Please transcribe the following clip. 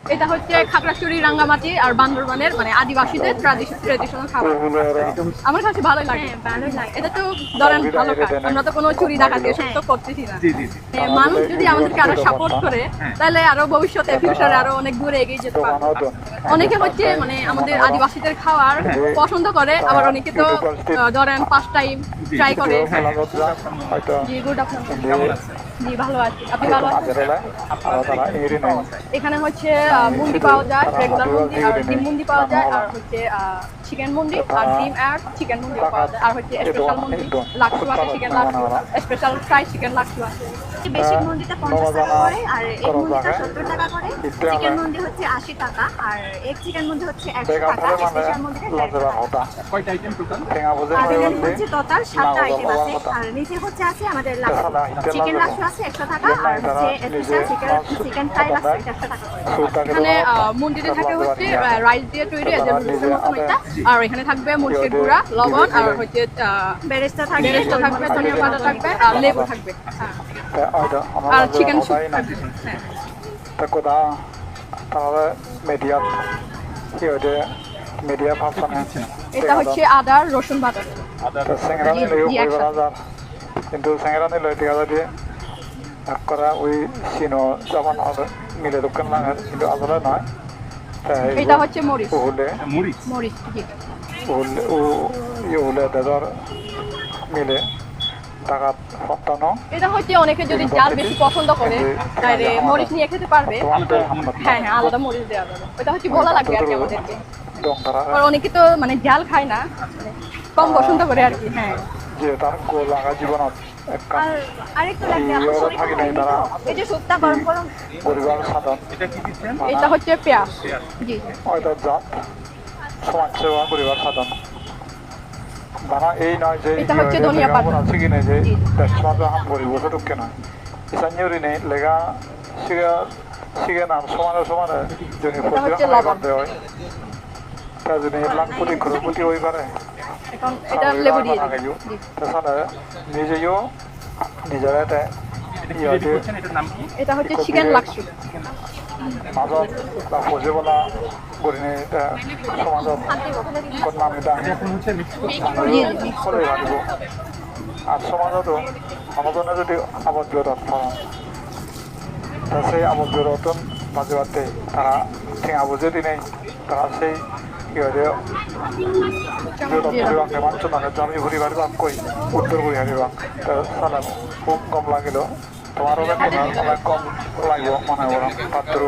এটা হচ্ছে খাগড়াছড়ি, রাঙ্গামাটি আর বান্দরবানের মানে আদিবাসীদের ট্রেডিশনাল খাবার। আমার কাছে ভালোই লাগে। এটা তো ধরেন ভালো কাজ, আমরা তো কোনো চুরি ডাকাতি এসব তো করতেছি না। মানুষ যদি আমাদেরকে আরো সাপোর্ট করে তাহলে আরো ভবিষ্যতে ফিউচারে আরো অনেক দূরে এগিয়ে যেতে পারবে। অনেকে হচ্ছে মানে আমাদের আদিবাসীদের খাবার পছন্দ করে, আবার অনেকে তো ধরেন ফার্স্ট টাইম ট্রাই করে। জি, গুড আফটারনুন। জি, ভালো আছি। আপনি ভালো আছেন? এখানে হচ্ছে মুন্ডি পাওয়া যায়, রেগুলার মুন্ডি আর ডিম মুন্ডি পাওয়া যায়, আর হচ্ছে চিকেন মুন্ডি আর ডিম আর চিকেন মুন্ডি পাওয়া যায়, আর হচ্ছে স্পেশাল মুন্ডি লাকসু আছে, চিকেন লাকসু, স্পেশাল ফ্রাই চিকেন লাকসু আছে। বেসিক মুন্ডিটা 50 টাকা করে, আর এগ মুন্ডিটা 70 টাকা করে। চিকেন মুন্ডি হচ্ছে 80 টাকা, আর এগ চিকেন মুন্ডি হচ্ছে 100 টাকা। স্পেশাল মুন্ডিটা 150 টাকা। কয়টা আইটেম টোটাল? বিরিয়ানি হচ্ছে টোটাল 7টা আইটেম আছে, আর নিচে হচ্ছে আছে আমাদের লাকসু। চিকেন লাকসু আছে 100 টাকা, আর হচ্ছে স্পেশাল চিকেন ফ্রাই আছে 100 টাকা করে। এখানে মুন্ডিতে থাকে হচ্ছে রাইস দিয়ে তৈরি যে রুটির মতন একটা, আর এখানে থাকবে মরিচের গুঁড়া, লবণ, আর হচ্ছে বেরেস্তা থাকবে, ধনিয়া পাতা থাকবে, আর লেবু থাকবে, আর চিকেন স্যুপ থাকবে। হ্যাঁ, এটা হচ্ছে আদা রসুন বাটা। কিন্তু সেঙ্গেরা নিলে দেখা দিয়ে করা ওই সিনো যেমন মিলে দোকান লাগে কিন্তু আসলে নয়। এটা হচ্ছে মরিচ, হলে মরিচ জি, হলে দেদার মিলে টাকা পাঠানো। এটা হচ্ছে অনেকে যদি জাল বেশি পছন্দ করে তাহলে মরিচ নিয়ে খেতে পারবে। হ্যাঁ হ্যাঁ, আলাদা মরিচ দেওয়া যাবে। ওটা হচ্ছে বলা লাগবে আর কি আমাদেরকে। আর অনেকে তো মানে জাল খায় না, কম পছন্দ করে আর কি। হ্যাঁ, যে তার লাগা জীবনত আর আরেকটু লাগবে এই যে সুপটা গরম গরম পরিবার সাধন। এটা হচ্ছে পেঁয়াজ জি, ওইটা জাত সমাজ সেবা পরিবার সাধন। বানা এই নয় যে এটা হচ্ছে ধনিয়া পাতা আছে কিনা যে দেশমাত্র হাম করিব সেটুকে নয়। ইসানিয়রি নেই লেগা শিগে নাম সমানে সমানে যদি করতে হয় তা যদি লাখ কোটি খরচ কোটি হয়ে পারে। এখন এটা লেবু দিয়ে দিই। তাছাড়া নিজেও নিজের এটা হচ্ছে চিকেন লাকসু। মাজত বা ফজে বলা করি নি সমাজত নাম এটা করে ভাবিব। আর সমাজতো সমাজনে যদি আবদ্ধ থাকে সেই আবদ্ধ রতন মাঝে মাঝে তারা ঠেঙা বুঝে দিনে তারা সেই কি হয় মাঞ্চনাকে জমি ঘুরি পারিবা কই উত্তর ঘুরি হারিবা সালাম খুব কম লাগিল তোমারও অনেক কম লাগবে মনে হয় পাত্র